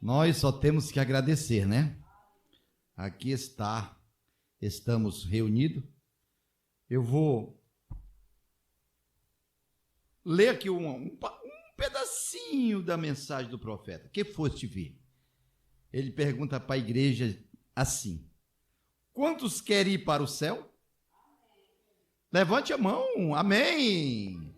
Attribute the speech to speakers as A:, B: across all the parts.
A: Nós só temos que agradecer, né? Aqui estamos reunidos. Eu vou ler aqui um pedacinho da mensagem do profeta. Que foste ver? Ele pergunta para a igreja assim: quantos querem ir para o céu? Levante a mão, amém.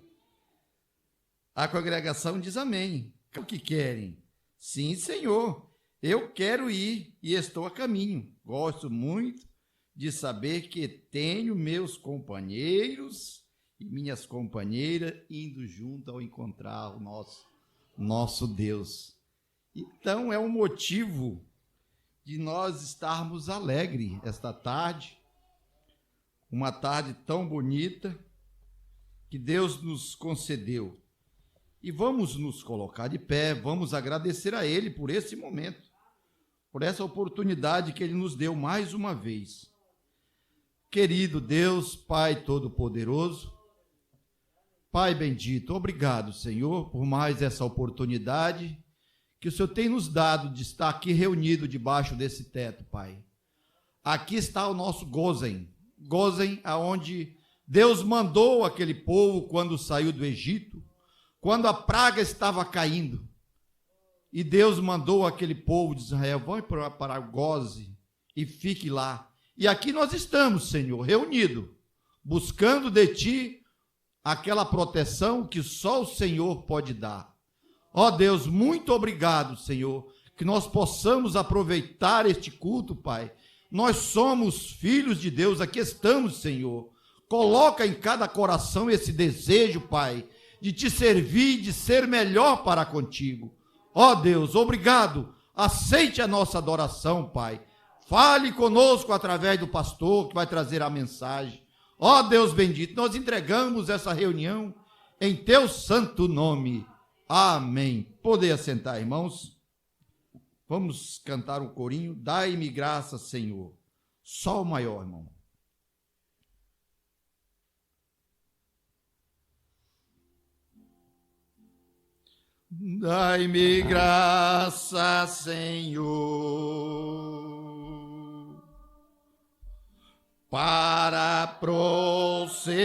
A: A congregação diz amém. O que querem? Sim, Senhor, eu quero ir e estou a caminho. Gosto muito de saber que tenho meus companheiros e minhas companheiras indo junto ao encontrar o nosso Deus. Então é um motivo de nós estarmos alegres esta tarde, uma tarde tão bonita que Deus nos concedeu. E vamos nos colocar de pé, vamos agradecer a Ele por esse momento, por essa oportunidade que Ele nos deu mais uma vez. Querido Deus, Pai Todo-Poderoso, Pai bendito, obrigado, Senhor, por mais essa oportunidade que o Senhor tem nos dado de estar aqui reunido debaixo desse teto, Pai. Aqui está o nosso Gozen, aonde Deus mandou aquele povo quando saiu do Egito, quando a praga estava caindo, e Deus mandou aquele povo de Israel: vão para Goze e fique lá. E aqui nós estamos, Senhor, reunidos, buscando de Ti aquela proteção que só o Senhor pode dar. Ó Deus, muito obrigado, Senhor, que nós possamos aproveitar este culto, Pai. Nós somos filhos de Deus, aqui estamos, Senhor. Coloca em cada coração esse desejo, Pai, de Te servir, de ser melhor para contigo. Ó Deus, obrigado. Aceite a nossa adoração, Pai. Fale conosco através do pastor que vai trazer a mensagem. Ó Deus bendito, nós entregamos essa reunião em Teu santo nome. Amém. Podem assentar, irmãos. Vamos cantar um corinho. Dai-me graça, Senhor. Sol maior, irmão. Dai-me graça, Senhor, para prosseguir.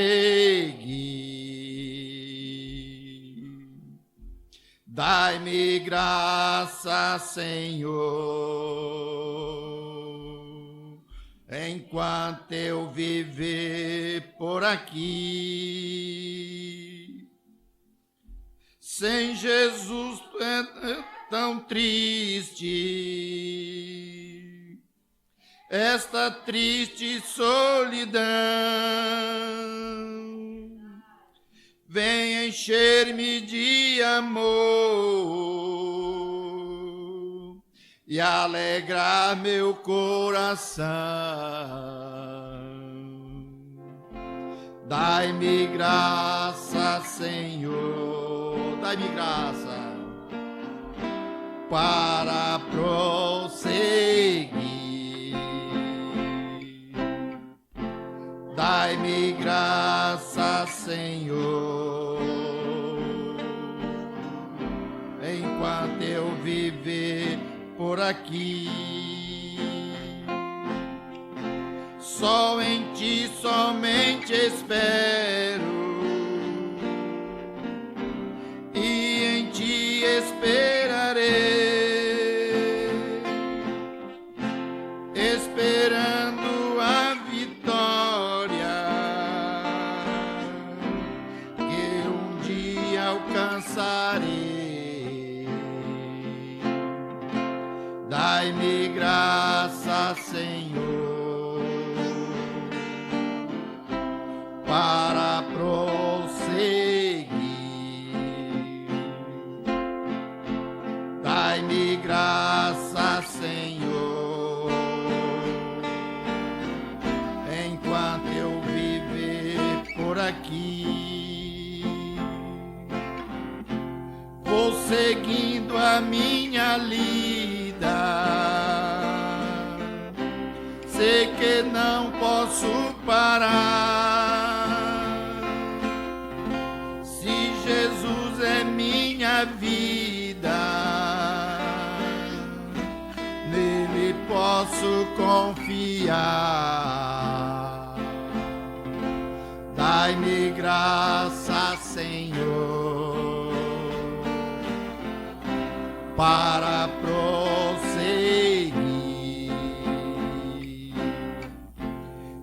A: Dai-me graça, Senhor, enquanto eu viver por aqui. Sem Jesus é tão triste, esta triste solidão. Vem encher-me de amor e alegrar meu coração. Dai-me graça, Senhor, dai-me graça para prosseguir. Dai-me graça, Senhor, enquanto eu viver por aqui. Só em Ti somente espero, e em Ti esperarei, esperando a vitória que um dia alcançarei. Dai-me graça, Senhor, para prosseguir. Dai-me graça, Senhor, enquanto eu viver por aqui. Vou seguindo a minha lida, sei que não posso parar. Jesus é minha vida, posso confiar. Dai-me graça, Senhor, para prosseguir.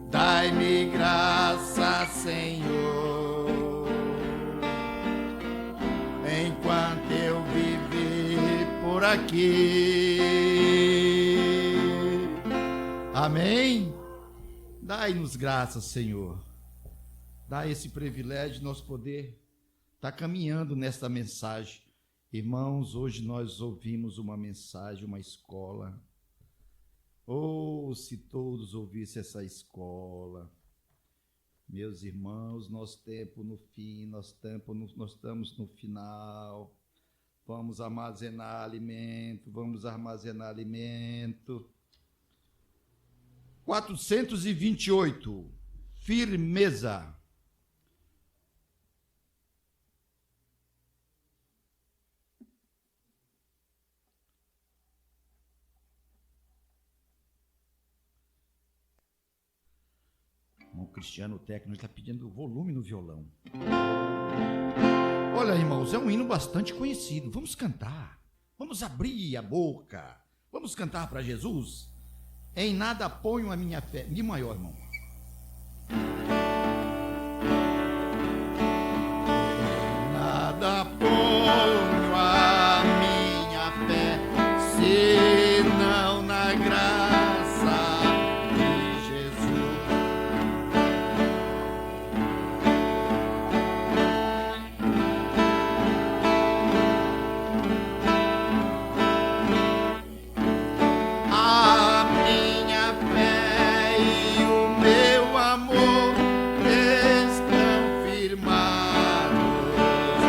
A: Dai-me graça, Senhor, enquanto eu viver por aqui. Amém? Dai-nos graça, Senhor. Dá esse privilégio de nós poder estar caminhando nesta mensagem. Irmãos, hoje nós ouvimos uma mensagem, uma escola. Oh, se todos ouvissem essa escola. Meus irmãos, nosso tempo no fim, nós estamos no final. Vamos armazenar alimento, 428, firmeza. O Cristiano técnico está pedindo volume no violão. Olha, irmãos, é um hino bastante conhecido. Vamos cantar. Vamos abrir a boca. Vamos cantar para Jesus. Em nada ponho a minha fé. Mi maior, irmão. Em nada ponho a minha fé, senão na graça de Jesus. A minha fé e o meu amor estão firmados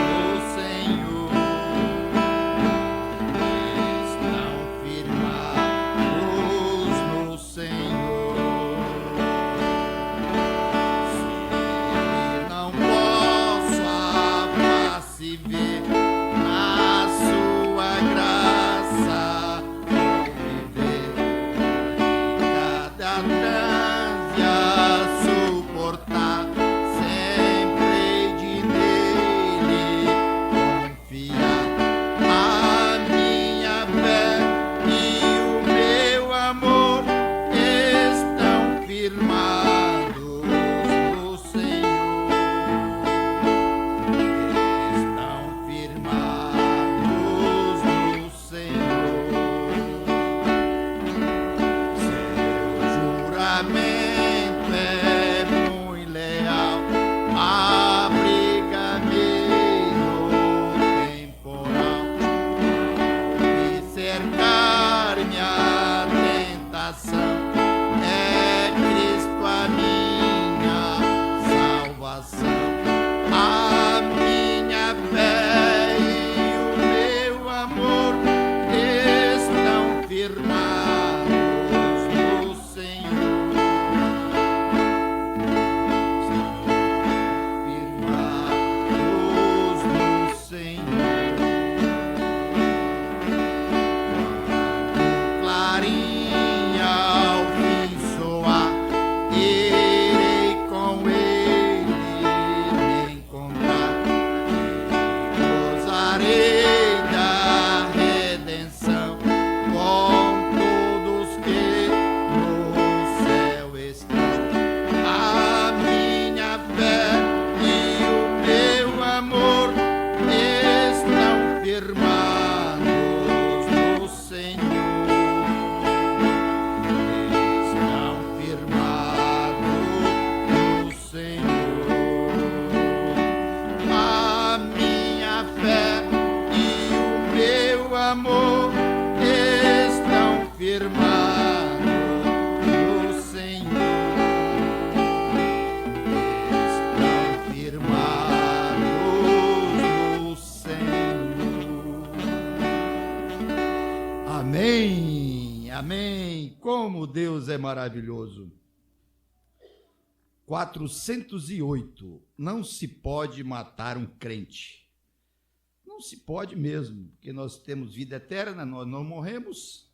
A: no Senhor. Estão firmados no Senhor. Se não posso a face ver, na sua graça vou viver. Cada transe a suportar, sempre de nele confiar. A minha fé e o meu amor estão firmados no Senhor. Estão firmados no Senhor. Seu juramento é muito leal, abriga-me no temporal e cercar-me a tentação. É Cristo a minha salvação. A minha fé e o meu amor estão firmados no Senhor. Firmados no Senhor. Clarim ao fim soar, irei com ele me encontrar. Gozarei da redenção com todos que no céu estão. A minha fé e o meu amor estão firmados no Senhor. Estão firmados no Senhor. A minha fé e o meu amor estão firmados no Senhor. Estão firmados no Senhor. Amém, amém. Como Deus é maravilhoso. 408. Não se pode matar um crente. Não se pode mesmo, porque nós temos vida eterna, nós não morremos.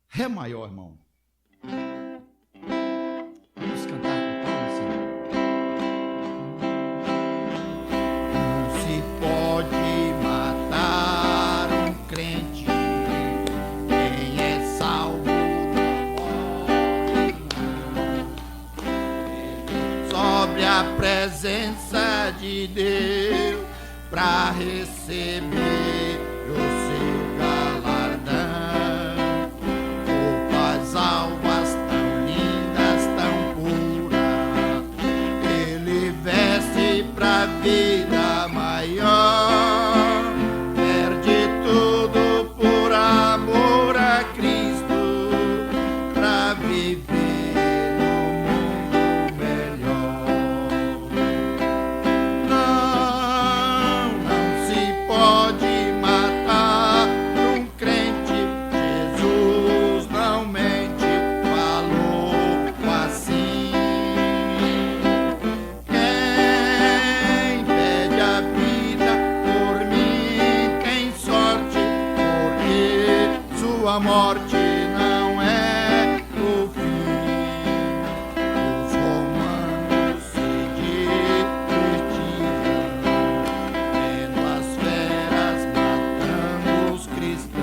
A: Ré maior, irmão. presença de Deus para receber o seu galardão. Roupas alvas tão lindas, tão puras, ele veste pra vida maior, perde tudo por amor a Cristo, pra viver no mundo melhor. Não se pode matar um crente, Jesus não mente, falou assim. Quem pede a vida por mim tem sorte, porque sua morte não é o fim. Os romanos se divertiram, vendo as feras matando os cristãos.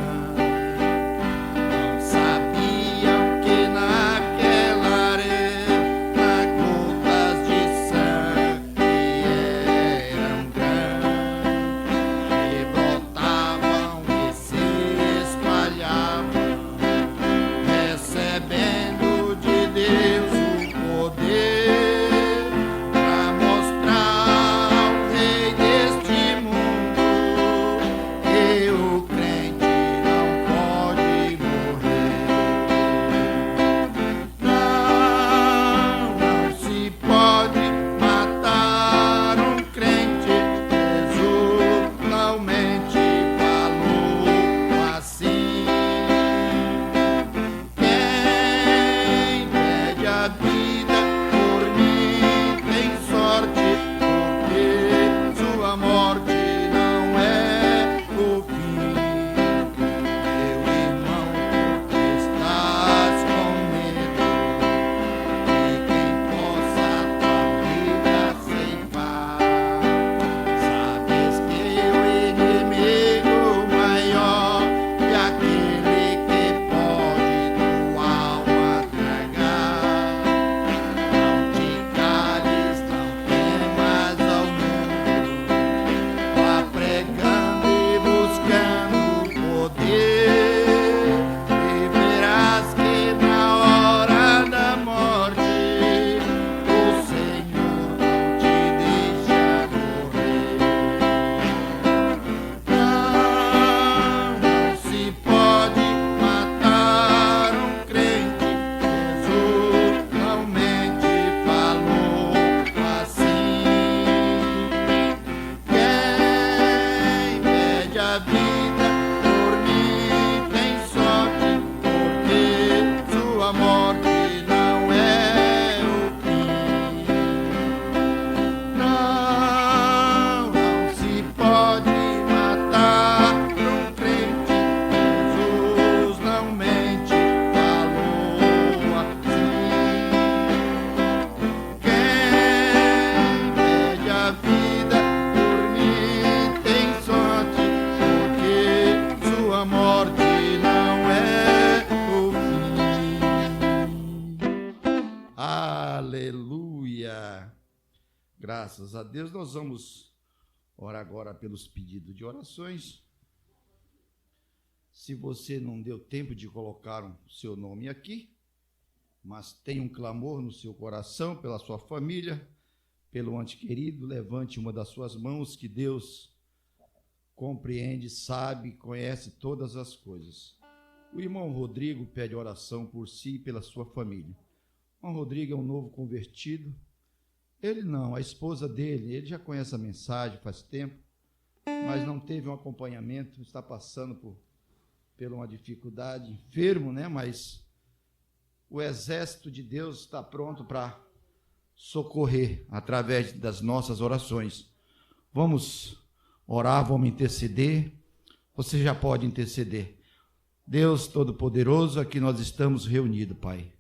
A: Não sabiam que naquela arena gotas de sangue eram grandes, que brotavam e se espalhavam, recebendo de Deus o poder pra mostrar ao rei deste mundo que o crente não pode morrer. Não se pode matar um crente, Jesus não mente, falou assim. Quem pede a vida por mim tem sorte, porque sua morte não é o fim. Meu irmão, por que estás com medo de quem possa tua vida ceifar? Sabes que o inimigo maior é aquele que pode tua alma tragar. Não te cales, não temas ao mundo, vá pregando e buscando poder, e verás que na hora da morte o Senhor não te deixa morrer. Não se pode matar um crente, Jesus não mente, falou assim. Quem pede a vida por mim tem sorte, porque sua morte não é o fim. Não se pode matar um crente, Jesus não mente, falou assim. Quem pede a vida por mim tem sorte, porque sua morte não é o fim. Aleluia! Graças a Deus. Nós vamos orar agora pelos pedidos de orações. Se você não deu tempo de colocar o seu nome aqui, mas tem um clamor no seu coração pela sua família, pelo ente querido, levante uma das suas mãos, que Deus compreende, sabe, conhece todas as coisas. O irmão Rodrigo pede oração por si e pela sua família. O irmão Rodrigo é um novo convertido. Ele não, a esposa dele, ele já conhece a mensagem faz tempo, mas não teve um acompanhamento, está passando por uma dificuldade, enfermo, né? Mas o exército de Deus está pronto para socorrer através das nossas orações. Vamos orar, vamos interceder. Você já pode interceder. Deus Todo-Poderoso, aqui nós estamos reunidos, Pai,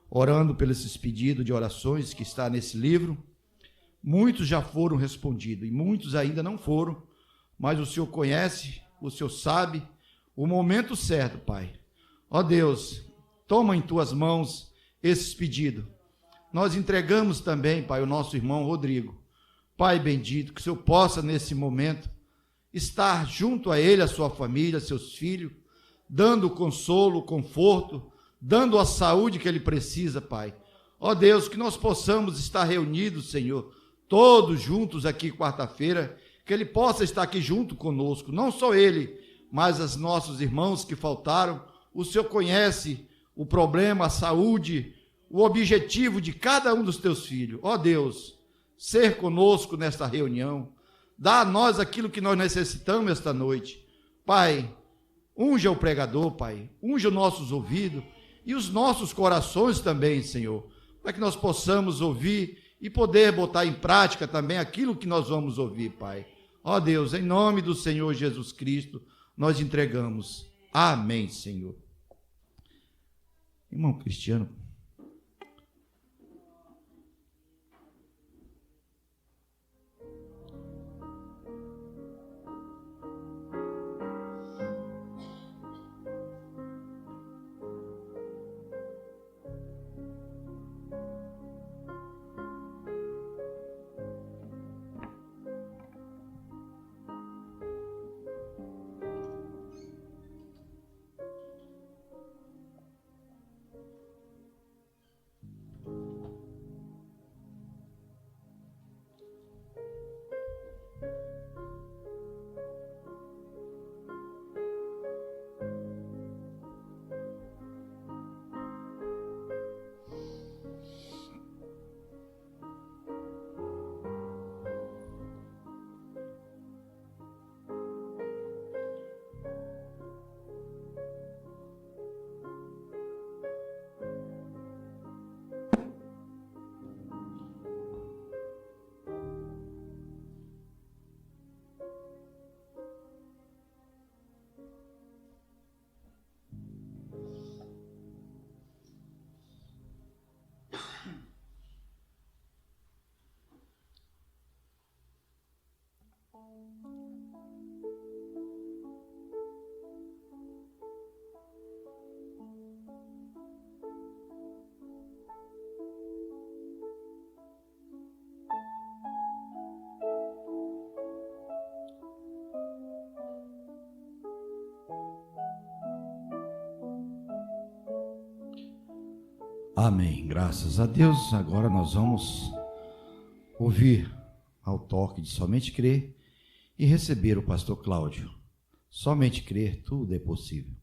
A: orando pelos pedidos de orações que está nesse livro. Muitos já foram respondidos e muitos ainda não foram, mas o Senhor conhece, o Senhor sabe o momento certo, Pai. Ó Deus, toma em tuas mãos esses pedidos. Nós entregamos também, Pai, o nosso irmão Rodrigo. Pai bendito, que o Senhor possa, nesse momento, estar junto a ele, a sua família, seus filhos, dando consolo, conforto, dando a saúde que ele precisa, Pai. Ó Deus, que nós possamos estar reunidos, Senhor, todos juntos aqui quarta-feira, que ele possa estar aqui junto conosco, não só ele, mas os nossos irmãos que faltaram. O Senhor conhece o problema, a saúde, o objetivo de cada um dos teus filhos. Ó Deus, ser conosco nesta reunião, dá a nós aquilo que nós necessitamos esta noite. Pai, unja o pregador, Pai, unja os nossos ouvidos e os nossos corações também, Senhor, para que nós possamos ouvir e poder botar em prática também aquilo que nós vamos ouvir, Pai. Ó Deus, em nome do Senhor Jesus Cristo, nós entregamos. Amém, Senhor. Irmão Cristiano. Amém, graças a Deus. Agora nós vamos ouvir ao toque de somente crer e receber o pastor Cláudio. Somente crer, tudo é possível.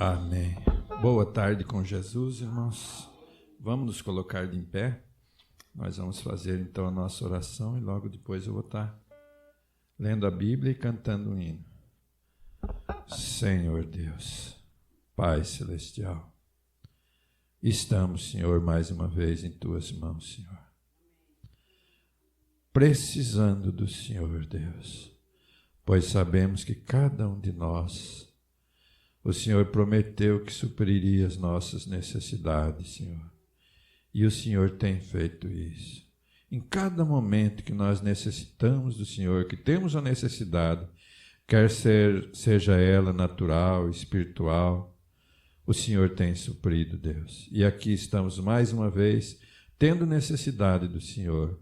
B: Amém. Boa tarde com Jesus, irmãos. Vamos nos colocar de em pé. Nós vamos fazer então a nossa oração e logo depois eu vou estar lendo a Bíblia e cantando um hino. Senhor Deus, Pai Celestial, estamos, Senhor, mais uma vez em Tuas mãos, Senhor. Precisando do Senhor, Deus, pois sabemos que cada um de nós, o Senhor prometeu que supriria as nossas necessidades, Senhor. E o Senhor tem feito isso. Em cada momento que nós necessitamos do Senhor, que temos a necessidade, quer seja ela natural, espiritual, o Senhor tem suprido, Deus. E aqui estamos mais uma vez, tendo necessidade do Senhor.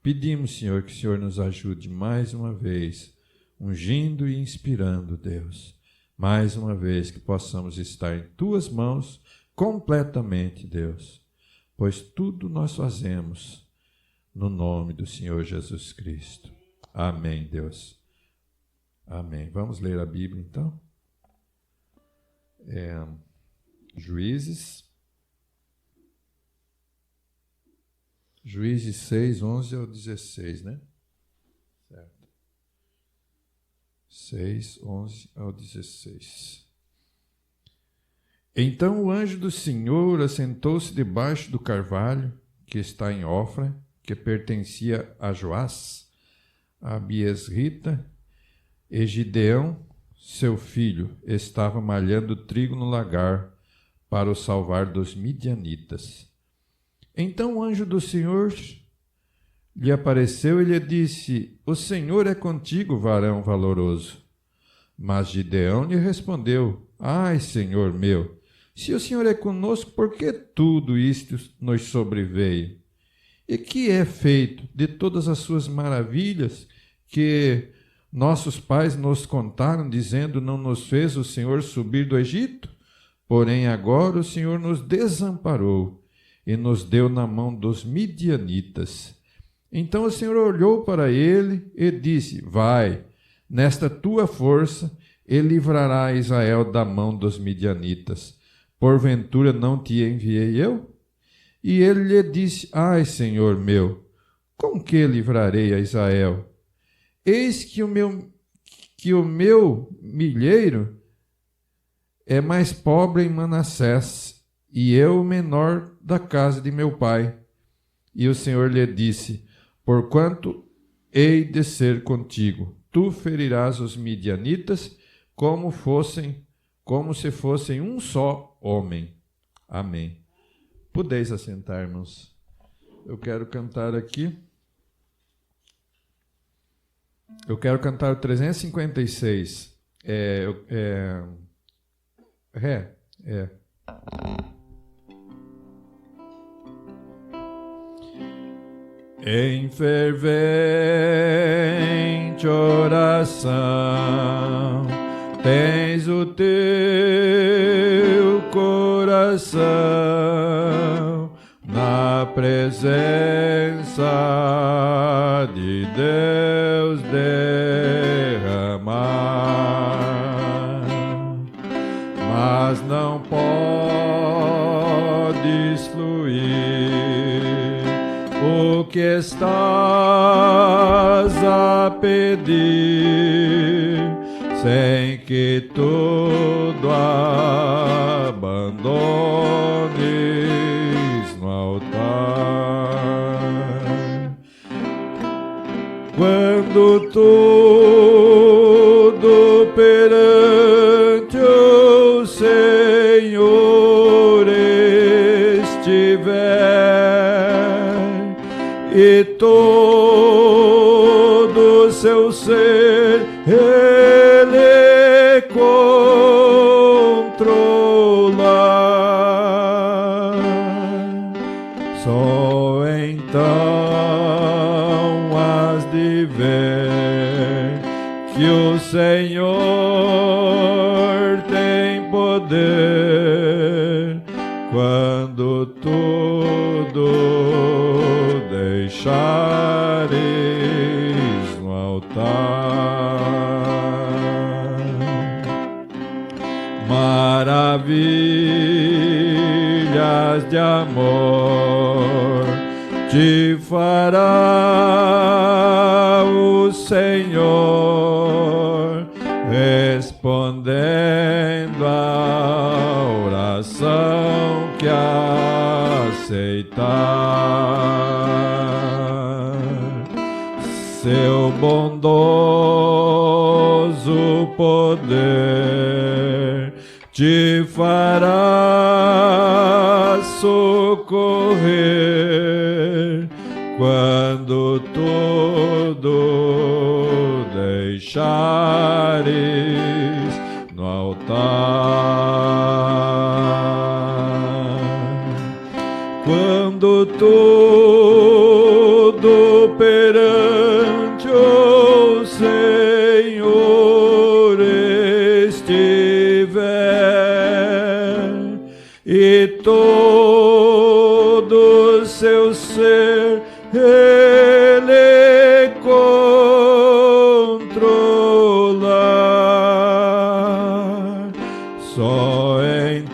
B: Pedimos, Senhor, que o Senhor nos ajude mais uma vez, ungindo e inspirando, Deus. Mais uma vez que possamos estar em Tuas mãos completamente, Deus, pois tudo nós fazemos no nome do Senhor Jesus Cristo. Amém, Deus. Amém. Vamos ler a Bíblia, então? Juízes, Juízes 6, 11 ao 16, né? Certo. 6, 11 ao 16. Então o anjo do Senhor assentou-se debaixo do carvalho, que está em Ofra, que pertencia a Joás, a Abiesrita, e Gideão, seu filho, estava malhando trigo no lagar para o salvar dos midianitas. Então o anjo do Senhor lhe apareceu e lhe disse: O Senhor é contigo, varão valoroso. Mas Gideão lhe respondeu: Ai, Senhor meu, se o Senhor é conosco, por que tudo isto nos sobreveio? E que é feito de todas as suas maravilhas que nossos pais nos contaram, dizendo: Não nos fez o Senhor subir do Egito? Porém agora o Senhor nos desamparou e nos deu na mão dos midianitas. Então o Senhor olhou para ele e disse: Vai, nesta tua força, e livrará Israel da mão dos midianitas. Porventura não te enviei eu? E ele lhe disse: Ai, Senhor meu, com que livrarei a Israel? Eis que o meu milheiro é mais pobre em Manassés, e eu o menor da casa de meu pai. E o Senhor lhe disse: Porquanto hei de ser contigo, tu ferirás os midianitas como se fossem um só homem. Amém. Podeis assentar, irmãos. Eu quero cantar aqui. Eu quero cantar o 356. Ré. Em fervente oração tens o teu coração na presença de Deus derramar, mas não podes fluir o que estás a pedir, sem que tudo abandones no altar. Quando tudo perante o Senhor estiver e todo seu ser Ele controlar, só então has de ver que o Senhor tem poder quando tudo deixares no altar. Maravilhas de amor te fará o Senhor, respondendo à oração que aceitar. Seu bondoso poder te fará socorrer quando tudo deixares no altar. Quando tudo perante o Senhor estiver e todo seu ser Ele controlar, só então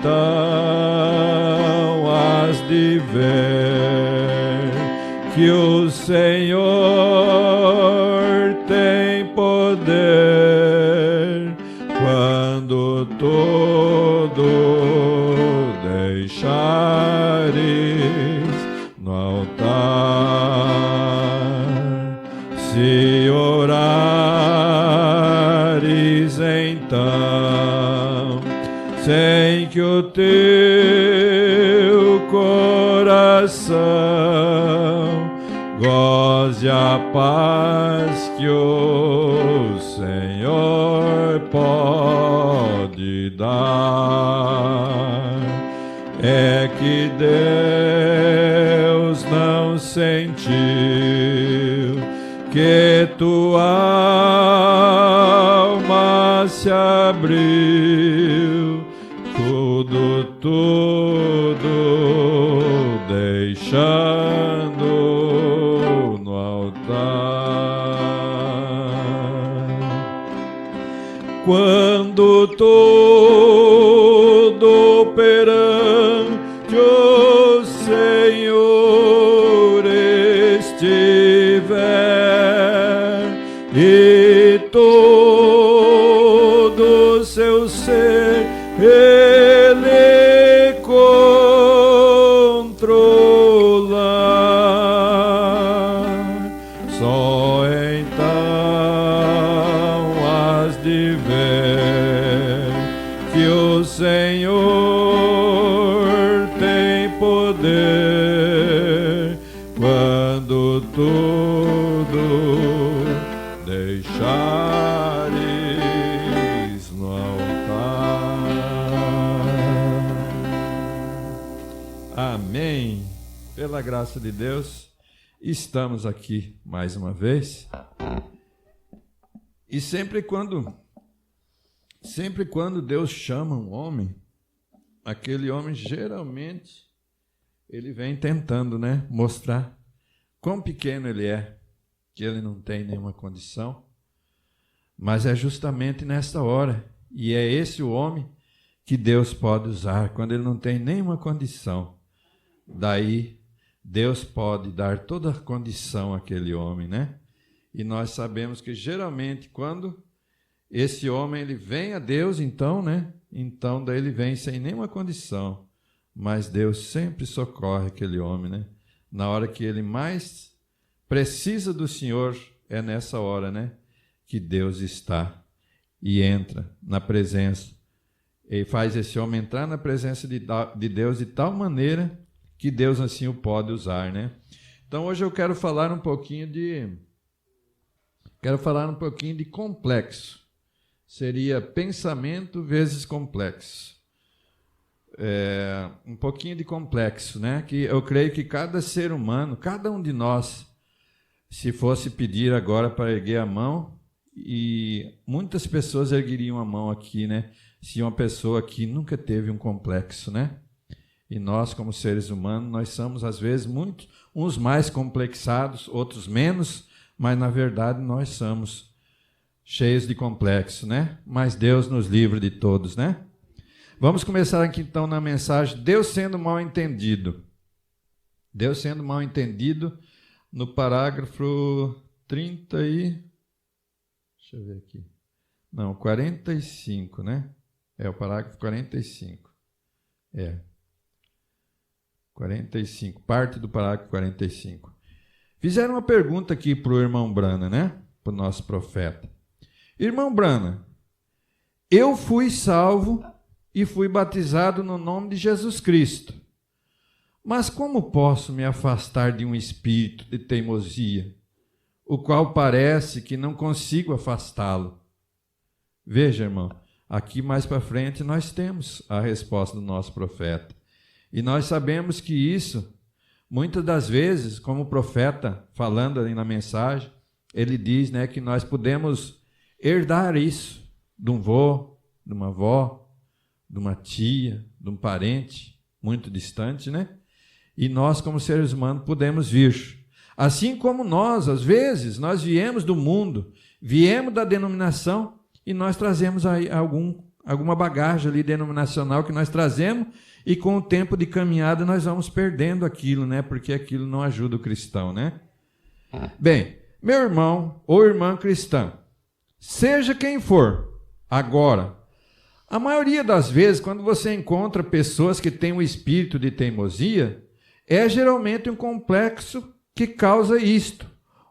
B: has de ver tem poder quando tudo deixares no altar. Se orares então, sem que o teu coração goze a paz que o Senhor pode dar, é que Deus não sentiu que tua alma se abriu, tudo deixando no altar. Quando tudo perante o Senhor estiver e todo seu ser Ele controlar, só então has de ver que o Senhor tem poder quando tudo deixares no altar. Amém. Pela graça de Deus, estamos aqui mais uma vez. E sempre quando Deus chama um homem, aquele homem geralmente ele vem tentando, né, mostrar quão pequeno ele é, que ele não tem nenhuma condição. Mas é justamente nesta hora, e é esse o homem que Deus pode usar, quando ele não tem nenhuma condição. Daí Deus pode dar toda a condição àquele homem, né? E nós sabemos que geralmente quando esse homem ele vem a Deus, então, né? Então daí ele vem sem nenhuma condição, mas Deus sempre socorre aquele homem, né? Na hora que ele mais precisa do Senhor, é nessa hora, né? Que Deus está e entra na presença. E faz esse homem entrar na presença de Deus de tal maneira que Deus assim o pode usar, né? Então hoje eu quero falar um pouquinho de complexo. Seria pensamento vezes complexo. Um pouquinho de complexo, né? Que eu creio que cada ser humano, cada um de nós, se fosse pedir agora para erguer a mão, e muitas pessoas ergueriam a mão aqui, né? Se uma pessoa aqui nunca teve um complexo, né? E nós, como seres humanos, nós somos, às vezes, uns mais complexados, outros menos, mas, na verdade, nós somos cheios de complexo, né? Mas Deus nos livra de todos, né? Vamos começar aqui, então, na mensagem Deus sendo mal entendido. Deus sendo mal entendido, no parágrafo 30 e... Deixa eu ver aqui. Não, 45, né? É o parágrafo 45. 45, parte do parágrafo 45. Fizeram uma pergunta aqui para o irmão Brana, né? Para o nosso profeta. Irmão Brana, eu fui salvo e fui batizado no nome de Jesus Cristo. Mas como posso me afastar de um espírito de teimosia, o qual parece que não consigo afastá-lo? Veja, irmão, aqui mais para frente nós temos a resposta do nosso profeta. E nós sabemos que isso, muitas das vezes, como o profeta, falando ali na mensagem, ele diz, né, que nós podemos herdar isso de um vô, de uma avó, de uma tia, de um parente muito distante, né? E nós, como seres humanos, podemos vir. Assim como nós, às vezes, nós viemos do mundo, viemos da denominação e nós trazemos aí alguma bagagem ali denominacional que nós trazemos e com o tempo de caminhada nós vamos perdendo aquilo, né? Porque aquilo não ajuda o cristão, né? Bem, Meu irmão ou irmã cristã, seja quem for, agora, a maioria das vezes, quando você encontra pessoas que têm um espírito de teimosia, é geralmente um complexo que causa isto,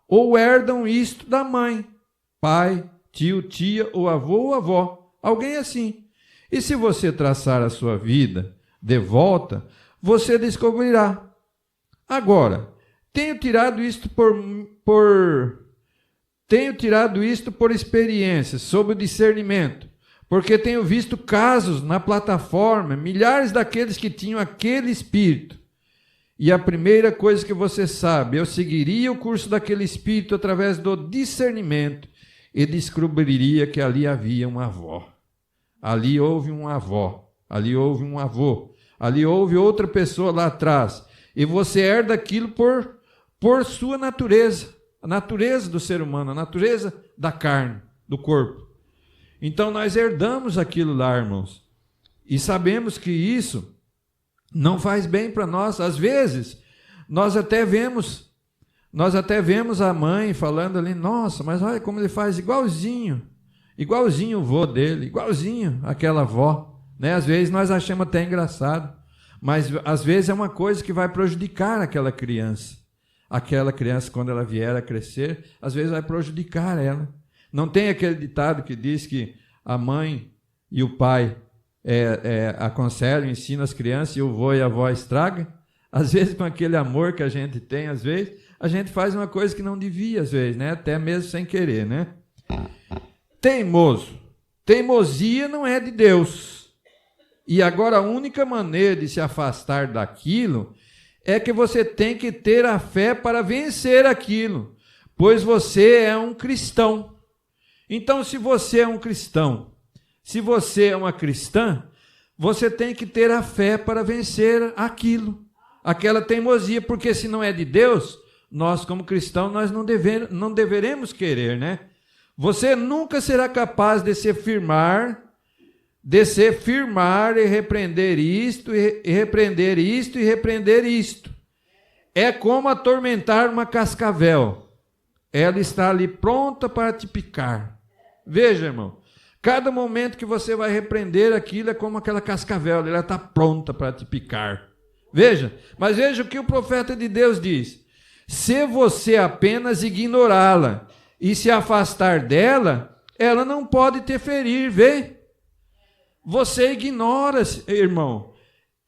B: ou herdam isto da mãe, pai, tio, tia, ou avô ou avó, alguém assim. E se você traçar a sua vida de volta, você descobrirá. Agora, tenho tirado isto por experiência, sob o discernimento, porque tenho visto casos na plataforma, milhares daqueles que tinham aquele espírito. E a primeira coisa que você sabe, eu seguiria o curso daquele espírito através do discernimento e descobriria que ali havia uma avó. Ali houve uma avó, ali houve um avô, ali houve outra pessoa lá atrás. E você herda aquilo por sua natureza, a natureza do ser humano, a natureza da carne, do corpo. Então nós herdamos aquilo lá, irmãos. E sabemos que isso não faz bem para nós. Às vezes, nós até vemos a mãe falando ali, nossa, mas olha como ele faz igualzinho o vô dele, igualzinho aquela avó, né? Às vezes nós achamos até engraçado, mas às vezes é uma coisa que vai prejudicar aquela criança. Aquela criança, quando ela vier a crescer, às vezes vai prejudicar ela. Não tem aquele ditado que diz que a mãe e o pai aconselham, ensinam as crianças e o vô e a avó estragam? Às vezes, com aquele amor que a gente tem, às vezes, a gente faz uma coisa que não devia, às vezes, né? Até mesmo sem querer, né? Teimoso. Teimosia não é de Deus. E agora a única maneira de se afastar daquilo é que você tem que ter a fé para vencer aquilo, pois você é um cristão. Então, se você é um cristão, se você é uma cristã, você tem que ter a fé para vencer aquilo, aquela teimosia, porque se não é de Deus, nós como cristãos, nós não deveremos querer, né? Você nunca será capaz de se firmar e repreender isto, e repreender isto, e repreender isto. É como atormentar uma cascavel. Ela está ali pronta para te picar. Veja, irmão, cada momento que você vai repreender aquilo é como aquela cascavel, ela está pronta para te picar. Veja, mas veja o que o profeta de Deus diz. Se você apenas ignorá-la e se afastar dela, ela não pode te ferir, vê? Você ignora, irmão,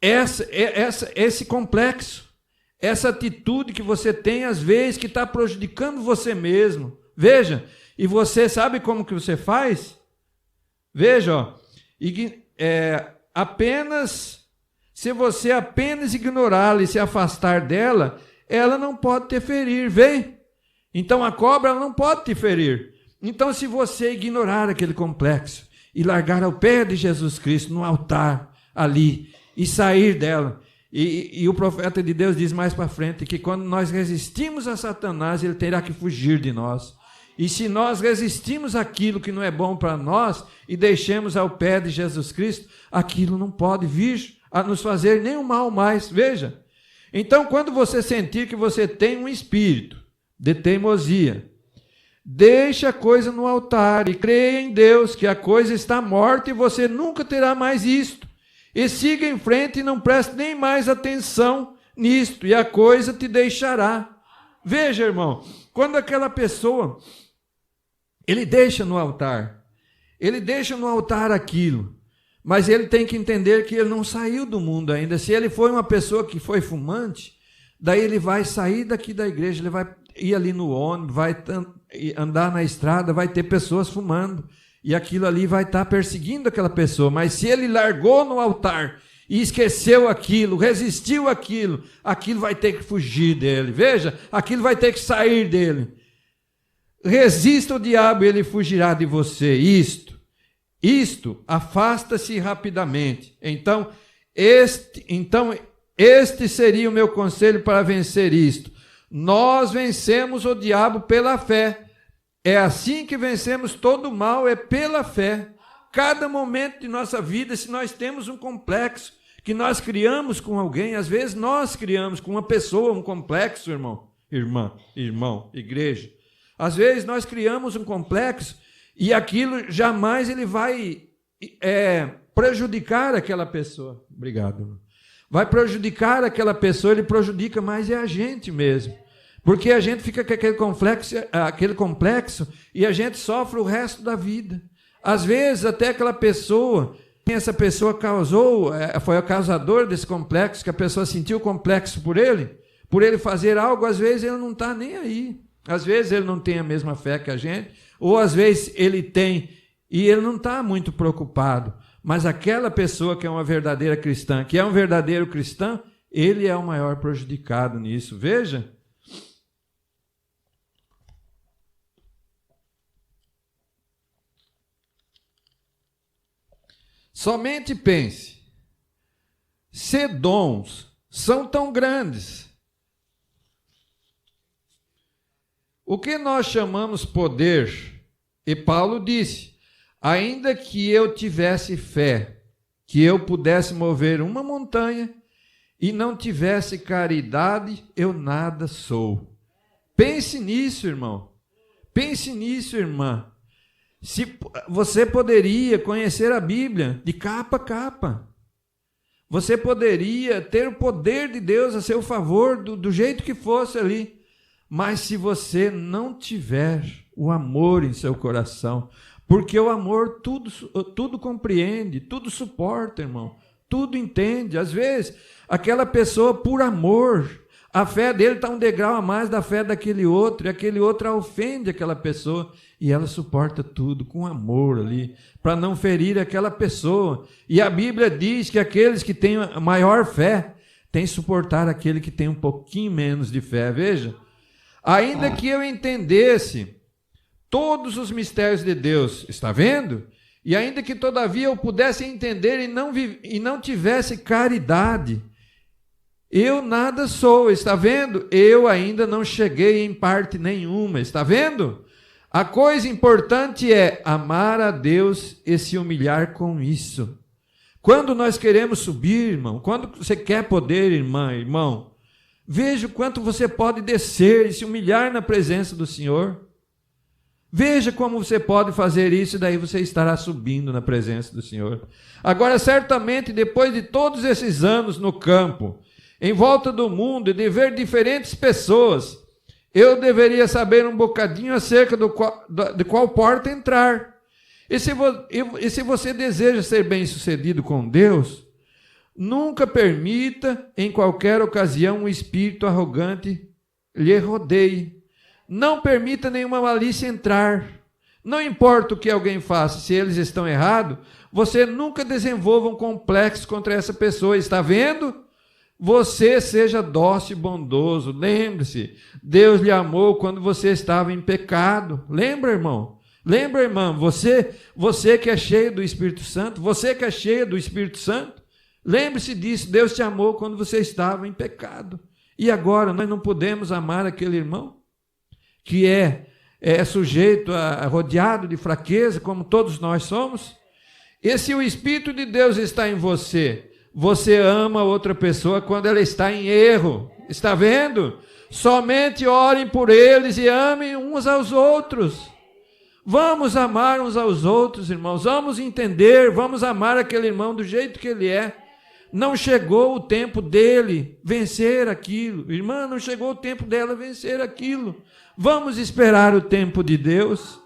B: esse complexo, essa atitude que você tem, às vezes, que está prejudicando você mesmo. Veja, e você sabe como que você faz? Veja, ó, se você apenas ignorá-la e se afastar dela, ela não pode te ferir, vê? Então a cobra ela não pode te ferir. Então se você ignorar aquele complexo e largar ao pé de Jesus Cristo no altar ali e sair dela, e o profeta de Deus diz mais para frente que quando nós resistimos a Satanás, ele terá que fugir de nós. E se nós resistimos aquilo que não é bom para nós e deixemos ao pé de Jesus Cristo, aquilo não pode vir a nos fazer nenhum mal mais. Veja. Então, quando você sentir que você tem um espírito de teimosia, deixe a coisa no altar e creia em Deus que a coisa está morta e você nunca terá mais isto. E siga em frente e não preste nem mais atenção nisto, e a coisa te deixará. Veja, irmão, quando aquela pessoa, ele deixa no altar aquilo, mas ele tem que entender que ele não saiu do mundo ainda. Se ele foi uma pessoa que foi fumante, daí ele vai sair daqui da igreja, ele vai ir ali no ônibus, vai andar na estrada, vai ter pessoas fumando, e aquilo ali vai estar perseguindo aquela pessoa. Mas se ele largou no altar e esqueceu aquilo, resistiu aquilo vai ter que fugir dele. Veja, aquilo vai ter que sair dele. Resista o diabo e ele fugirá de você. Isto afasta-se rapidamente. Então, este seria o meu conselho para vencer isto. Nós vencemos o diabo pela fé. É assim que vencemos todo o mal, é pela fé. Cada momento de nossa vida, se nós temos um complexo que nós criamos com alguém, às vezes nós criamos com uma pessoa um complexo, irmão, irmão, igreja. Às vezes nós criamos um complexo e aquilo jamais ele vai prejudicar aquela pessoa. Obrigado. Vai prejudicar aquela pessoa, ele prejudica mais é a gente mesmo. Porque a gente fica com aquele complexo e a gente sofre o resto da vida. Às vezes até aquela pessoa, essa pessoa causou, foi o causador desse complexo, que a pessoa sentiu complexo por ele fazer algo, às vezes ele não está nem aí. Às vezes ele não tem a mesma fé que a gente, ou às vezes ele tem e ele não está muito preocupado. Mas aquela pessoa que é uma verdadeira cristã, que é um verdadeiro cristão, ele é o maior prejudicado nisso. Veja. Somente pense, se dons são tão grandes, o que nós chamamos poder, e Paulo disse, ainda que eu tivesse fé, que eu pudesse mover uma montanha, e não tivesse caridade, eu nada sou. Pense nisso, irmão. Pense nisso, irmã. Se você poderia conhecer a Bíblia de capa a capa. Você poderia ter o poder de Deus a seu favor, do jeito que fosse ali. Mas se você não tiver o amor em seu coração, porque o amor tudo compreende, tudo suporta, irmão, tudo entende. Às vezes, aquela pessoa, por amor, a fé dele está um degrau a mais da fé daquele outro, e aquele outro ofende aquela pessoa, e ela suporta tudo com amor ali, para não ferir aquela pessoa. E a Bíblia diz que aqueles que têm a maior fé têm que suportar aquele que tem um pouquinho menos de fé. Veja, ainda que eu entendesse todos os mistérios de Deus, está vendo? E ainda que todavia eu pudesse entender e não tivesse caridade, eu nada sou, está vendo? Eu ainda não cheguei em parte nenhuma, está vendo? A coisa importante é amar a Deus e se humilhar com isso. Quando nós queremos subir, irmão, quando você quer poder, irmão, veja o quanto você pode descer e se humilhar na presença do Senhor. Veja como você pode fazer isso e daí você estará subindo na presença do Senhor. Agora, certamente, depois de todos esses anos no campo, em volta do mundo e de ver diferentes pessoas, eu deveria saber um bocadinho acerca de qual porta entrar. E se você deseja ser bem-sucedido com Deus, nunca permita, em qualquer ocasião, um espírito arrogante lhe rodeie. Não permita nenhuma malícia entrar. Não importa o que alguém faça, se eles estão errados, você nunca desenvolva um complexo contra essa pessoa. Está vendo? Você seja dócil e bondoso. Lembre-se, Deus lhe amou quando você estava em pecado. Lembra, irmão? Lembra, irmã? Você que é cheio do Espírito Santo, você que é cheio do Espírito Santo, lembre-se disso. Deus te amou quando você estava em pecado. E agora nós não podemos amar aquele irmão que é sujeito rodeado de fraqueza, como todos nós somos? E se o Espírito de Deus está em você, você ama outra pessoa quando ela está em erro. Está vendo? Somente orem por eles e amem uns aos outros. Vamos amar uns aos outros, irmãos. Vamos entender, vamos amar aquele irmão do jeito que ele é. Não chegou o tempo dele vencer aquilo. Irmã, não chegou o tempo dela vencer aquilo. Vamos esperar o tempo de Deus.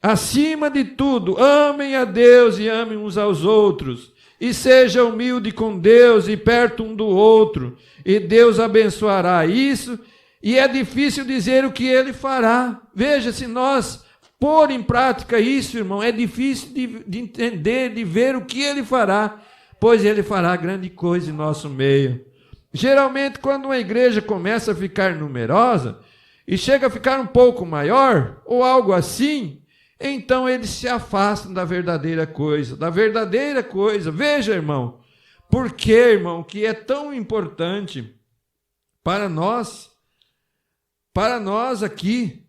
B: Acima de tudo, amem a Deus e amem uns aos outros. E seja humilde com Deus e perto um do outro. E Deus abençoará isso. E é difícil dizer o que Ele fará. Veja, se nós pôr em prática isso, irmão, é difícil de entender, de ver o que Ele fará. Pois Ele fará grande coisa em nosso meio. Geralmente, quando uma igreja começa a ficar numerosa, e chega a ficar um pouco maior, ou algo assim, então eles se afastam da verdadeira coisa, Veja, irmão, por que, irmão, que é tão importante para nós aqui,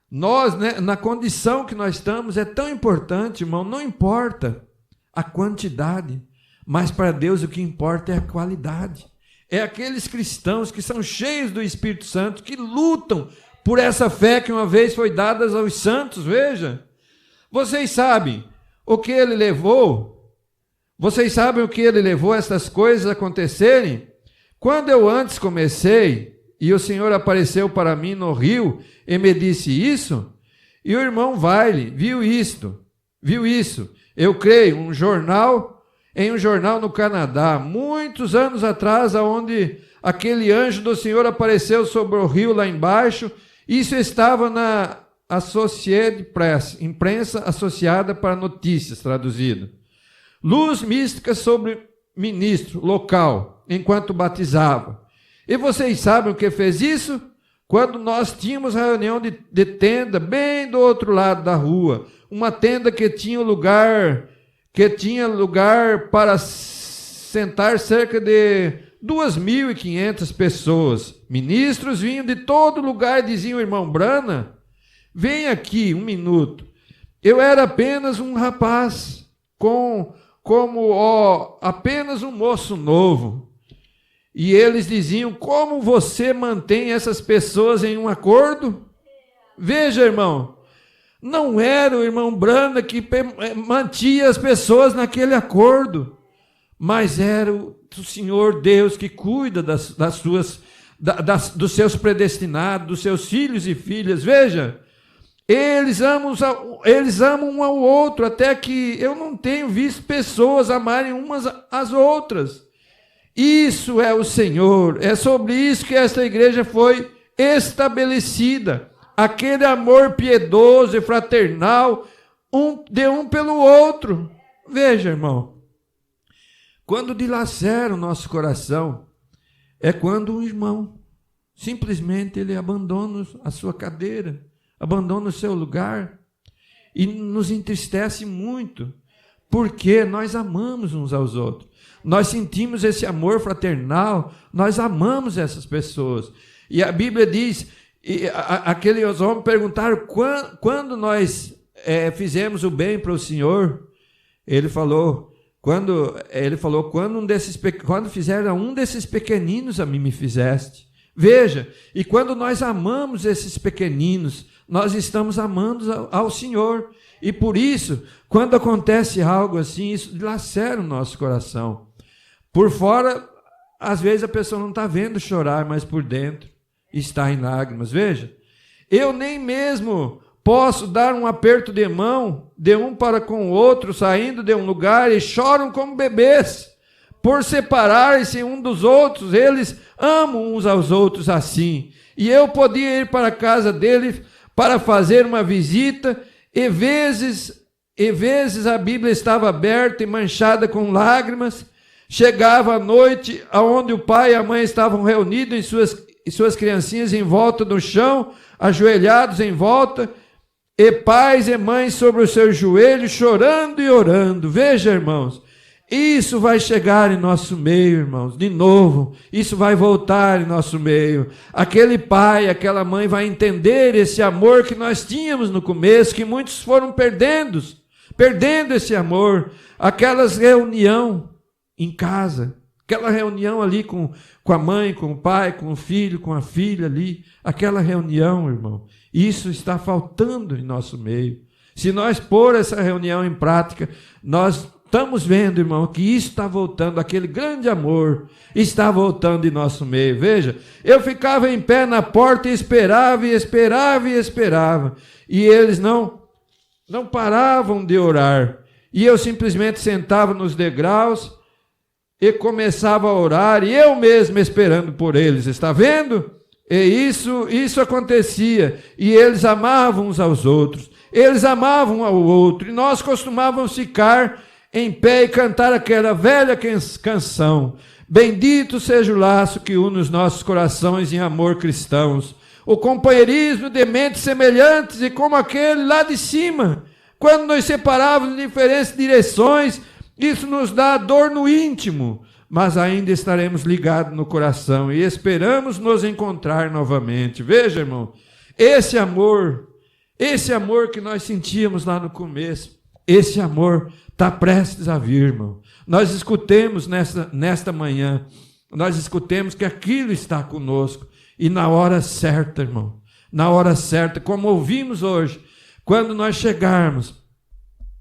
B: nós, né, na condição que nós estamos, é tão importante, irmão, não importa a quantidade, mas para Deus o que importa é a qualidade. É aqueles cristãos que são cheios do Espírito Santo, que lutam por essa fé que uma vez foi dada aos santos, veja. Vocês sabem o que ele levou? Vocês sabem o que ele levou essas coisas a acontecerem? Quando eu antes comecei, e o Senhor apareceu para mim no rio e me disse isso, e o irmão Vaile viu isso, eu creio, em um jornal no Canadá, muitos anos atrás, onde aquele anjo do Senhor apareceu sobre o rio lá embaixo. Isso estava na Associated Press, imprensa associada para notícias, traduzido. Luz mística sobre ministro local, enquanto batizava. E vocês sabem o que fez isso? Quando nós tínhamos reunião de tenda bem do outro lado da rua, uma tenda que tinha lugar para sentar cerca de 2.500 pessoas. Ministros vinham de todo lugar e diziam: irmão Brana, vem aqui um minuto. Eu era apenas um rapaz, apenas um moço novo. E eles diziam: como você mantém essas pessoas em um acordo? Veja, irmão, não era o irmão Brana que mantinha as pessoas naquele acordo, mas era o Senhor Deus que cuida dos seus predestinados, dos seus filhos e filhas. Veja, eles amam um ao outro, até que eu não tenho visto pessoas amarem umas às outras. Isso é o Senhor, é sobre isso que esta igreja foi estabelecida. Aquele amor piedoso e fraternal, de um pelo outro. Veja, irmão, quando dilacera o nosso coração, é quando um irmão, simplesmente ele abandona a sua cadeira, abandona o seu lugar, e nos entristece muito, porque nós amamos uns aos outros. Nós sentimos esse amor fraternal, nós amamos essas pessoas. E a Bíblia diz, aqueles homens perguntaram quando nós fizemos o bem para o Senhor. Ele falou, quando fizeram a um desses pequeninos, a mim me fizeste. Veja, e quando nós amamos esses pequeninos, nós estamos amando ao Senhor. E por isso, quando acontece algo assim, isso dilacera o nosso coração. Por fora, às vezes a pessoa não está vendo chorar, mas por dentro está em lágrimas. Veja, eu nem mesmo posso dar um aperto de mão de um para com o outro, saindo de um lugar, e choram como bebês, por separarem-se um dos outros. Eles amam uns aos outros assim. E eu podia ir para a casa deles para fazer uma visita, e vezes a Bíblia estava aberta e manchada com lágrimas. Chegava a noite, onde o pai e a mãe estavam reunidos e suas criancinhas em volta do chão, ajoelhados em volta, e pais e mães sobre os seus joelhos, chorando e orando. Veja, irmãos, isso vai chegar em nosso meio, irmãos, de novo, isso vai voltar em nosso meio. Aquele pai, aquela mãe vai entender esse amor que nós tínhamos no começo, que muitos foram perdendo esse amor. Aquelas reuniões em casa, aquela reunião ali com a mãe, com o pai, com o filho, com a filha ali, aquela reunião, irmão, isso está faltando em nosso meio. Se nós pôr essa reunião em prática, nós estamos vendo, irmão, que isso está voltando, aquele grande amor está voltando em nosso meio. Veja, eu ficava em pé na porta e esperava, e eles não paravam de orar, e eu simplesmente sentava nos degraus e começava a orar, e eu mesmo esperando por eles. Está vendo? E isso acontecia, e eles amavam uns aos outros, eles amavam ao outro, e nós costumávamos ficar em pé e cantar aquela velha canção: bendito seja o laço que une os nossos corações em amor cristãos, o companheirismo de mentes semelhantes, e como aquele lá de cima, quando nos separávamos em diferentes direções, isso nos dá dor no íntimo, mas ainda estaremos ligados no coração e esperamos nos encontrar novamente. Veja, irmão, esse amor que nós sentíamos lá no começo, esse amor está prestes a vir, irmão. Nós escutemos nesta manhã, nós escutemos que aquilo está conosco, e na hora certa, irmão, na hora certa, como ouvimos hoje, quando nós chegarmos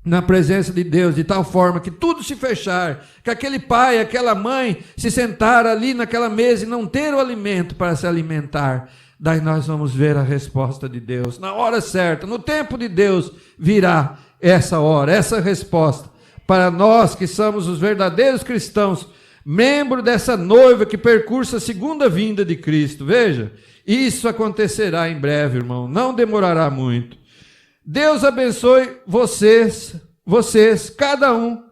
B: na presença de Deus, de tal forma que tudo se fechar, que aquele pai, aquela mãe se sentar ali naquela mesa e não ter o alimento para se alimentar, daí nós vamos ver a resposta de Deus, na hora certa, no tempo de Deus, virá essa hora, essa resposta, para nós que somos os verdadeiros cristãos, membro dessa noiva que percursa a segunda vinda de Cristo. Veja, isso acontecerá em breve, irmão, não demorará muito. Deus abençoe vocês, cada um,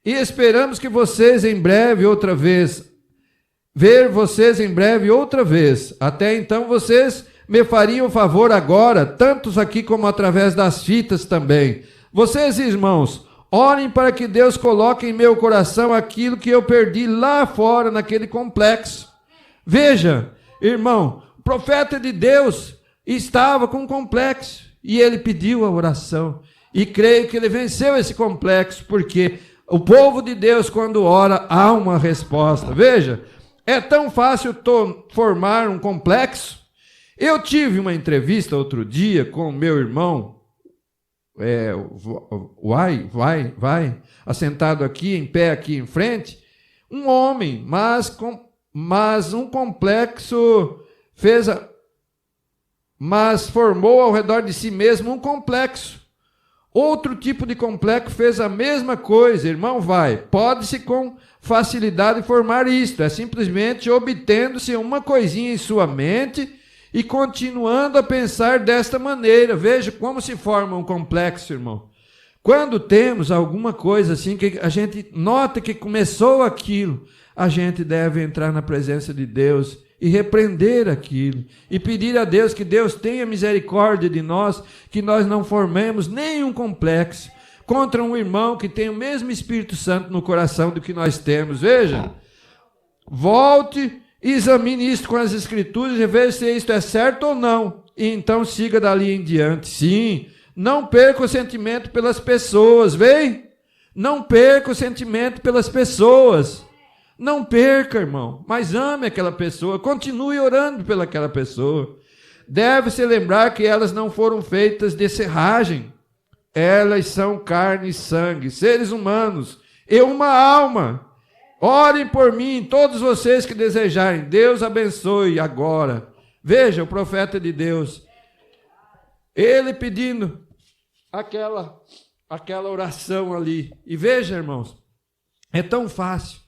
B: e esperamos que vocês em breve outra vez, ver vocês em breve outra vez. Até então vocês me fariam favor agora, tantos aqui como através das fitas também. Vocês, irmãos, orem para que Deus coloque em meu coração aquilo que eu perdi lá fora, naquele complexo. Veja, irmão, o profeta de Deus estava com um complexo. E ele pediu a oração, e creio que ele venceu esse complexo, porque o povo de Deus, quando ora, há uma resposta. Veja, é tão fácil formar um complexo. Eu tive uma entrevista outro dia com o meu irmão, assentado aqui, em pé aqui em frente, um homem, mas um complexo mas formou ao redor de si mesmo um complexo. Outro tipo de complexo fez a mesma coisa, irmão, pode-se com facilidade formar isto, é simplesmente obtendo-se uma coisinha em sua mente e continuando a pensar desta maneira. Veja como se forma um complexo, irmão. Quando temos alguma coisa assim, que a gente nota que começou aquilo, a gente deve entrar na presença de Deus e repreender aquilo, e pedir a Deus que Deus tenha misericórdia de nós, que nós não formemos nenhum complexo contra um irmão que tem o mesmo Espírito Santo no coração do que nós temos. Veja, volte e examine isto com as Escrituras e veja se isto é certo ou não, e então siga dali em diante. Sim, não perca o sentimento pelas pessoas, não perca o sentimento pelas pessoas. Não perca, irmão, mas ame aquela pessoa, continue orando pelaquela pessoa. Deve-se lembrar que elas não foram feitas de serragem. Elas são carne e sangue, seres humanos e uma alma. Orem por mim, todos vocês que desejarem. Deus abençoe agora. Veja o profeta de Deus, ele pedindo aquela oração ali. E veja, irmãos, é tão fácil.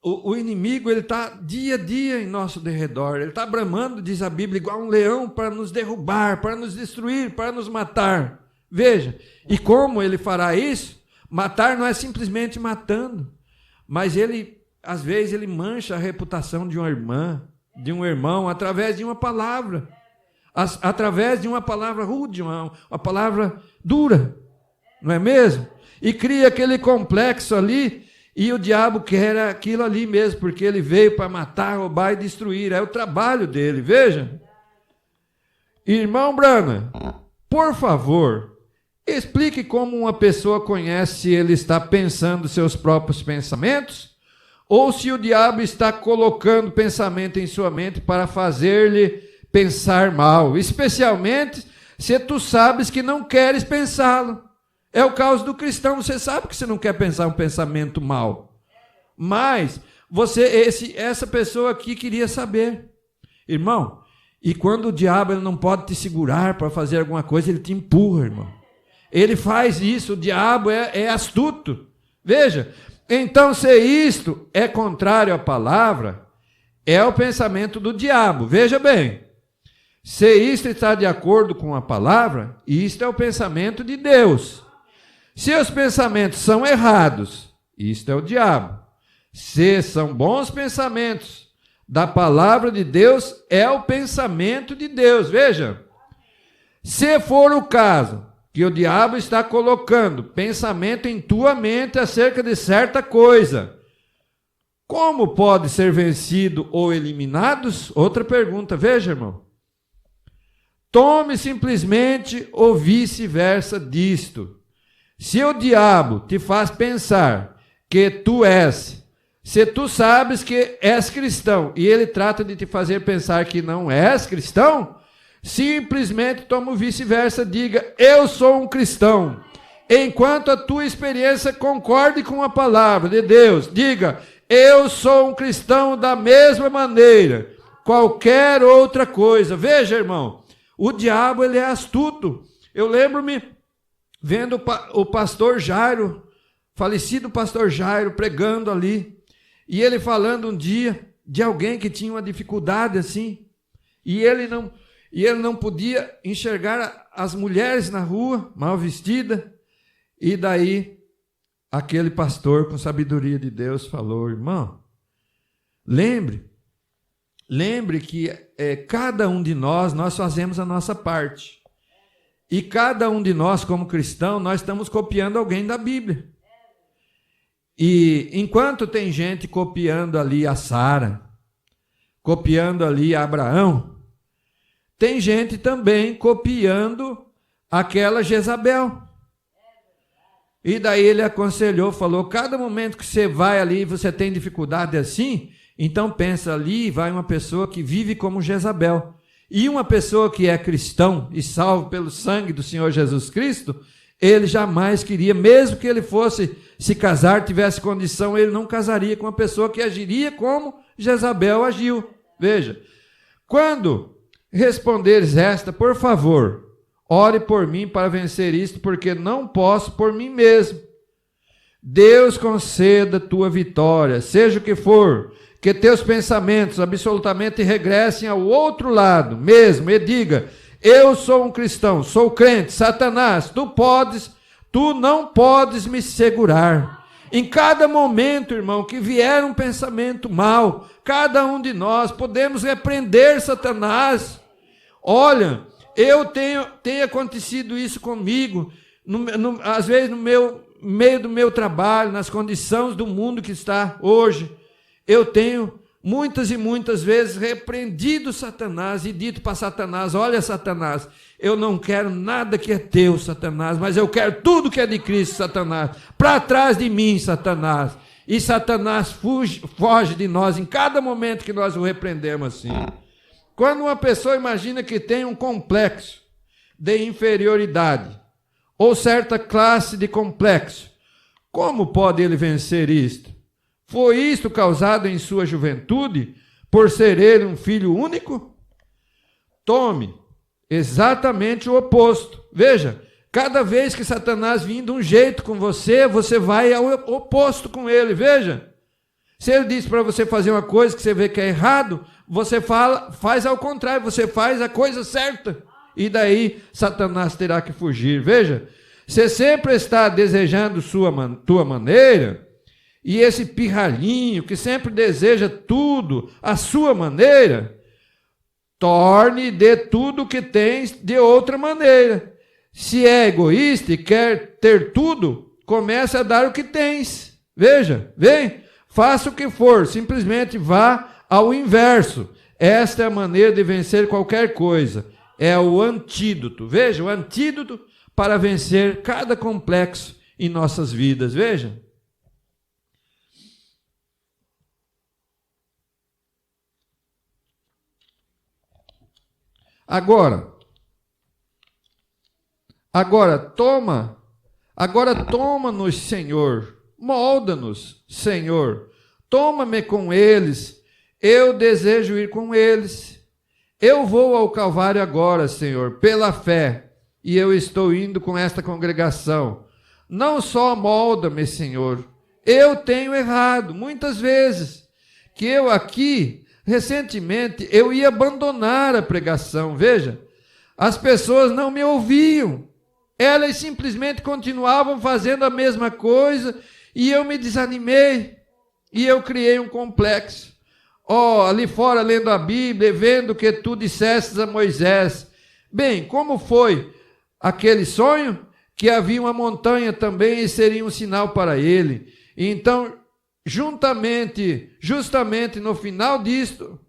B: O inimigo, ele está dia a dia em nosso derredor, ele está bramando, diz a Bíblia, igual um leão para nos derrubar, para nos destruir, para nos matar. Veja, e como ele fará isso? Matar não é simplesmente matando, mas às vezes ele mancha a reputação de uma irmã, de um irmão, através de uma palavra, através de uma palavra rude, uma palavra dura, não é mesmo? E cria aquele complexo ali. E o diabo quer aquilo ali mesmo, porque ele veio para matar, roubar e destruir. É o trabalho dele, veja. Irmão Brana, por favor, explique como uma pessoa conhece se ele está pensando seus próprios pensamentos, ou se o diabo está colocando pensamento em sua mente para fazer-lhe pensar mal, especialmente se tu sabes que não queres pensá-lo. É o caso do cristão, você sabe que você não quer pensar um pensamento mal, mas essa pessoa aqui queria saber, irmão, e quando o diabo ele não pode te segurar para fazer alguma coisa, ele te empurra, irmão, ele faz isso, o diabo é astuto. Veja, então se isto é contrário à palavra, é o pensamento do diabo. Veja bem, se isto está de acordo com a palavra, isto é o pensamento de Deus. Se os pensamentos são errados, isto é o diabo. Se são bons pensamentos da palavra de Deus, é o pensamento de Deus. Veja, se for o caso que o diabo está colocando pensamento em tua mente acerca de certa coisa, como pode ser vencido ou eliminados? Outra pergunta, veja, irmão. Tome simplesmente ou vice-versa disto. Se o diabo te faz pensar que se tu sabes que és cristão e ele trata de te fazer pensar que não és cristão, Simplesmente toma o vice-versa, diga: eu sou um cristão. Enquanto a tua experiência concorde com a palavra de Deus, diga: eu sou um cristão da mesma maneira, qualquer outra coisa. Veja, irmão, o diabo ele é astuto. Eu lembro-me vendo o pastor Jairo, falecido pastor Jairo, pregando ali, e ele falando um dia de alguém que tinha uma dificuldade assim, e ele não podia enxergar as mulheres na rua, mal vestidas, e daí aquele pastor com sabedoria de Deus falou: irmão, lembre que cada um de nós fazemos a nossa parte. E cada um de nós, como cristão, nós estamos copiando alguém da Bíblia. E enquanto tem gente copiando ali a Sara, copiando ali a Abraão, tem gente também copiando aquela Jezabel. E daí ele aconselhou, falou: cada momento que você vai ali e você tem dificuldade assim, então pensa, ali vai uma pessoa que vive como Jezabel. E uma pessoa que é cristão e salvo pelo sangue do Senhor Jesus Cristo, ele jamais queria, mesmo que ele fosse se casar, tivesse condição, ele não casaria com uma pessoa que agiria como Jezabel agiu. Veja, quando responderes esta, por favor, ore por mim para vencer isto, porque não posso por mim mesmo. Deus conceda tua vitória, seja o que for, que teus pensamentos absolutamente regressem ao outro lado mesmo, e diga: eu sou um cristão, sou crente. Satanás, tu não podes me segurar. Em cada momento, irmão, que vier um pensamento mau, cada um de nós podemos repreender Satanás. Olha, tem acontecido isso comigo, às vezes no meio do meu trabalho, nas condições do mundo que está hoje. Eu tenho muitas e muitas vezes repreendido Satanás e dito para Satanás: olha, Satanás, eu não quero nada que é teu, Satanás, mas eu quero tudo que é de Cristo, Satanás. Para trás de mim, Satanás. E Satanás foge de nós em cada momento que nós o repreendemos assim. Quando uma pessoa imagina que tem um complexo de inferioridade, ou certa classe de complexo, como pode ele vencer isto? Foi isto causado em sua juventude, por ser ele um filho único? Tome exatamente o oposto. Veja, cada vez que Satanás vir de um jeito com você, você vai ao oposto com ele. Veja, se ele diz para você fazer uma coisa que você vê que é errado, você faz ao contrário, você faz a coisa certa. E daí Satanás terá que fugir. Veja, você sempre está desejando tua maneira, e esse pirralhinho que sempre deseja tudo à sua maneira, torne e dê tudo o que tens de outra maneira. Se é egoísta e quer ter tudo, comece a dar o que tens. Veja, vem, faça o que for, simplesmente vá ao inverso. Esta é a maneira de vencer qualquer coisa. É o antídoto. Veja, o antídoto para vencer cada complexo em nossas vidas. Veja. Agora toma-nos, Senhor, molda-nos, Senhor, toma-me com eles, eu desejo ir com eles. Eu vou ao Calvário agora, Senhor, pela fé, e eu estou indo com esta congregação. Não só molda-me, Senhor, eu tenho errado muitas vezes, que eu aqui, recentemente, eu ia abandonar a pregação. Veja, as pessoas não me ouviam, elas simplesmente continuavam fazendo a mesma coisa, e eu me desanimei, e eu criei um complexo. Ali fora lendo a Bíblia, vendo que tu dissestes a Moisés. Bem, como foi aquele sonho? Que havia uma montanha também e seria um sinal para ele. Então, justamente no final disto,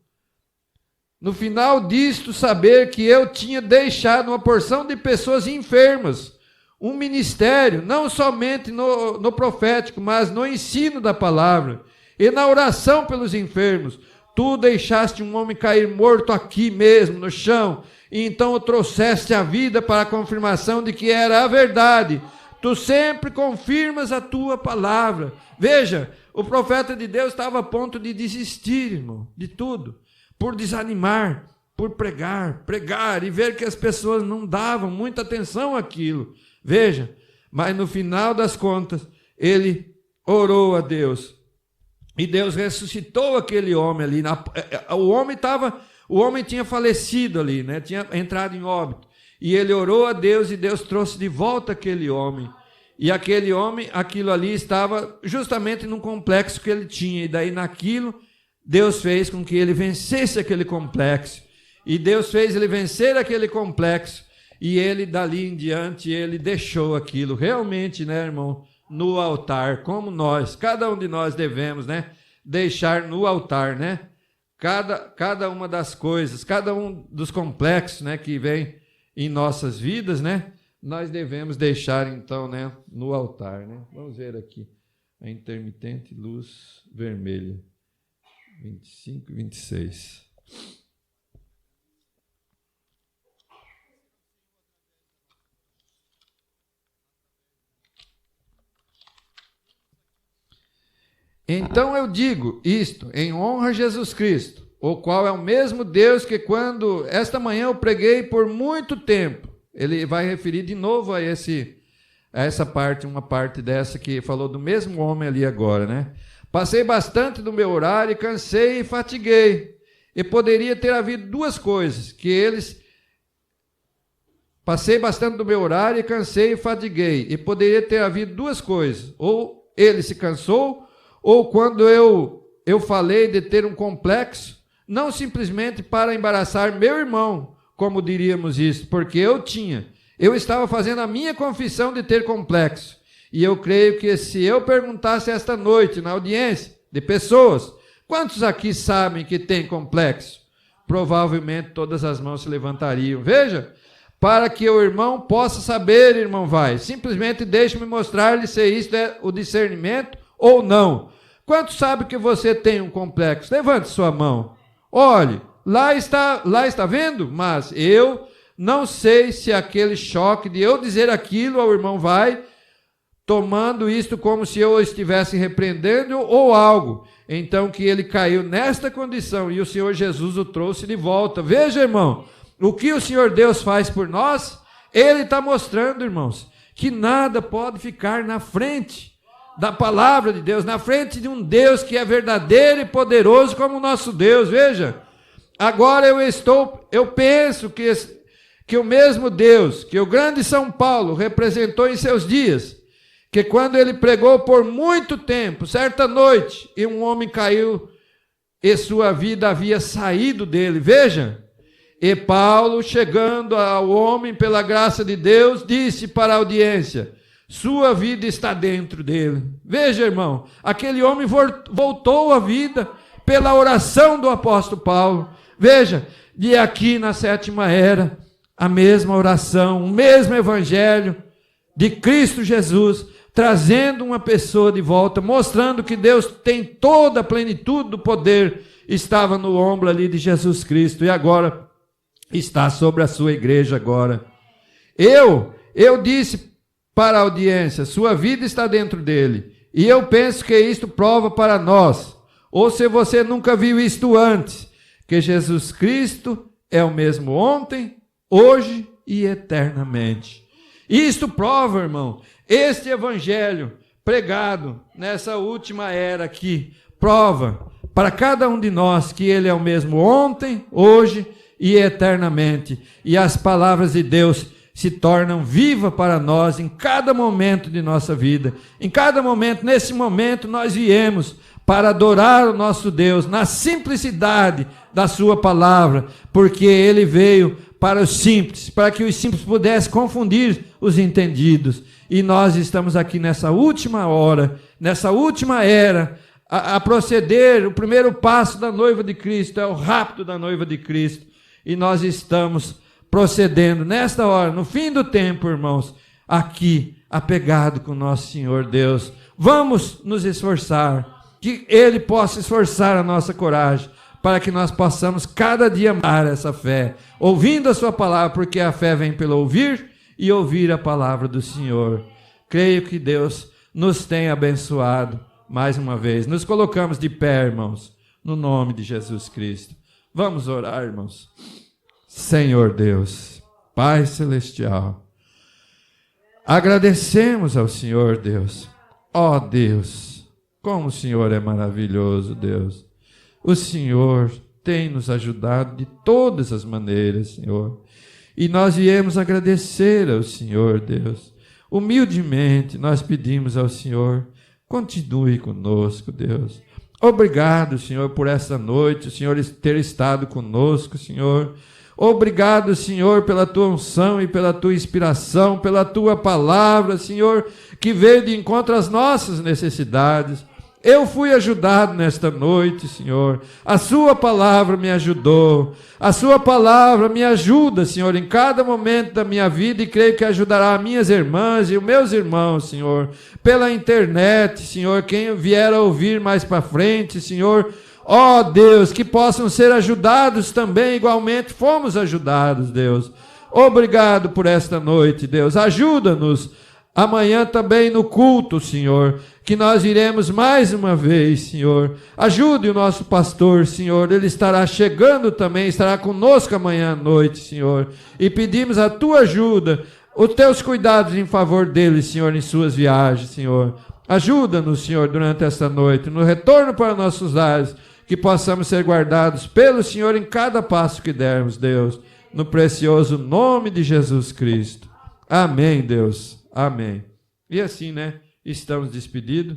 B: saber que eu tinha deixado uma porção de pessoas enfermas, um ministério, não somente no profético, mas no ensino da palavra, e na oração pelos enfermos. Tu deixaste um homem cair morto aqui mesmo, no chão, e então o trouxeste à vida para a confirmação de que era a verdade. Tu sempre confirmas a tua palavra. Veja, o profeta de Deus estava a ponto de desistir, irmão, de tudo, por desanimar, por pregar e ver que as pessoas não davam muita atenção àquilo. Veja, mas no final das contas, ele orou a Deus. E Deus ressuscitou aquele homem ali. O homem tinha falecido ali, né? Tinha entrado em óbito. E ele orou a Deus e Deus trouxe de volta aquele homem. E aquele homem, aquilo ali estava justamente num complexo que ele tinha. E daí naquilo, Deus fez com que ele vencesse aquele complexo. E Deus fez ele vencer aquele complexo. E ele, dali em diante, ele deixou aquilo realmente, né, irmão? No altar, como nós, cada um de nós devemos, né, deixar no altar, né, cada uma das coisas, cada um dos complexos, né, que vem em nossas vidas, né, nós devemos deixar então, né, no altar, né. Vamos ver aqui, a intermitente luz vermelha, 25 e 26. Então eu digo isto em honra a Jesus Cristo, o qual é o mesmo Deus que quando esta manhã eu preguei por muito tempo. Ele vai referir de novo a essa parte, uma parte dessa que falou do mesmo homem ali agora, né? Passei bastante do meu horário e cansei e fatiguei. E poderia ter havido duas coisas, Passei bastante do meu horário e cansei e fatiguei. E poderia ter havido duas coisas. Ou ele se cansou, ou quando eu falei de ter um complexo, não simplesmente para embaraçar meu irmão, como diríamos isso, porque eu estava fazendo a minha confissão de ter complexo. E eu creio que se eu perguntasse esta noite na audiência de pessoas, quantos aqui sabem que tem complexo? Provavelmente todas as mãos se levantariam. Veja, para que o irmão possa saber, irmão vai, simplesmente deixe-me mostrar-lhe se isto é o discernimento ou não. Quantos sabem que você tem um complexo? Levante sua mão. Olhe, lá está vendo? Mas eu não sei se aquele choque de eu dizer aquilo ao irmão vai, tomando isto como se eu estivesse repreendendo ou algo. Então que ele caiu nesta condição e o Senhor Jesus o trouxe de volta. Veja, irmão, o que o Senhor Deus faz por nós, Ele está mostrando, irmãos, que nada pode ficar na frente da palavra de Deus, na frente de um Deus que é verdadeiro e poderoso como o nosso Deus. Veja, agora eu penso que o mesmo Deus, que o grande São Paulo representou em seus dias, que quando ele pregou por muito tempo, certa noite, e um homem caiu e sua vida havia saído dele. Veja, e Paulo, chegando ao homem pela graça de Deus, disse para a audiência: sua vida está dentro dele. Veja, irmão, aquele homem voltou à vida pela oração do apóstolo Paulo. Veja, de aqui na sétima era, a mesma oração, o mesmo evangelho de Cristo Jesus, trazendo uma pessoa de volta, mostrando que Deus tem toda a plenitude do poder, estava no ombro ali de Jesus Cristo, e agora está sobre a sua igreja agora. Eu disse para a audiência, sua vida está dentro dele, e eu penso que isto prova para nós, ou se você nunca viu isto antes, que Jesus Cristo é o mesmo ontem, hoje e eternamente. Isto prova, irmão, este evangelho pregado nessa última era aqui, prova para cada um de nós que ele é o mesmo ontem, hoje e eternamente, e as palavras de Deus se tornam vivas para nós em cada momento de nossa vida. Em cada momento, nesse momento nós viemos para adorar o nosso Deus na simplicidade da sua palavra, porque ele veio para os simples, para que os simples pudessem confundir os entendidos. E nós estamos aqui nessa última hora, nessa última era, a proceder. O primeiro passo da noiva de Cristo é o rapto da noiva de Cristo, e nós estamos procedendo nesta hora, no fim do tempo, irmãos, aqui, apegado com o nosso Senhor Deus. Vamos nos esforçar, que Ele possa esforçar a nossa coragem, para que nós possamos cada dia amar essa fé, ouvindo a sua palavra, porque a fé vem pelo ouvir e ouvir a palavra do Senhor. Creio que Deus nos tem abençoado mais uma vez. Nos colocamos de pé, irmãos, no nome de Jesus Cristo. Vamos orar, irmãos. Senhor Deus, Pai Celestial, agradecemos ao Senhor, Deus. Ó Deus, como o Senhor é maravilhoso, Deus. O Senhor tem nos ajudado de todas as maneiras, Senhor. E nós viemos agradecer ao Senhor, Deus. Humildemente nós pedimos ao Senhor, continue conosco, Deus. Obrigado, Senhor, por essa noite, o Senhor ter estado conosco, Senhor. Obrigado, Senhor, pela tua unção e pela tua inspiração, pela tua palavra, Senhor, que veio de encontro às nossas necessidades. Eu fui ajudado nesta noite, Senhor. A sua palavra me ajudou. A sua palavra me ajuda, Senhor, em cada momento da minha vida, e creio que ajudará minhas irmãs e os meus irmãos, Senhor, pela internet, Senhor, quem vier a ouvir mais para frente, Senhor. Ó Deus, que possam ser ajudados também, igualmente fomos ajudados, Deus. Obrigado por esta noite, Deus. Ajuda-nos amanhã também no culto, Senhor, que nós iremos mais uma vez, Senhor. Ajude o nosso pastor, Senhor. Ele estará chegando também, estará conosco amanhã à noite, Senhor. E pedimos a tua ajuda, os teus cuidados em favor dele, Senhor, em suas viagens, Senhor. Ajuda-nos, Senhor, durante esta noite, no retorno para nossos lares, que possamos ser guardados pelo Senhor em cada passo que dermos, Deus, no precioso nome de Jesus Cristo. Amém, Deus. Amém. E assim, né, estamos despedidos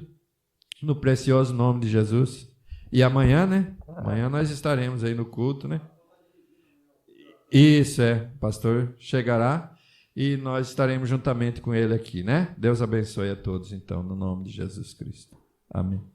B: no precioso nome de Jesus. E amanhã, né, amanhã nós estaremos aí no culto, né. Isso, o pastor chegará e nós estaremos juntamente com ele aqui, né. Deus abençoe a todos, então, no nome de Jesus Cristo. Amém.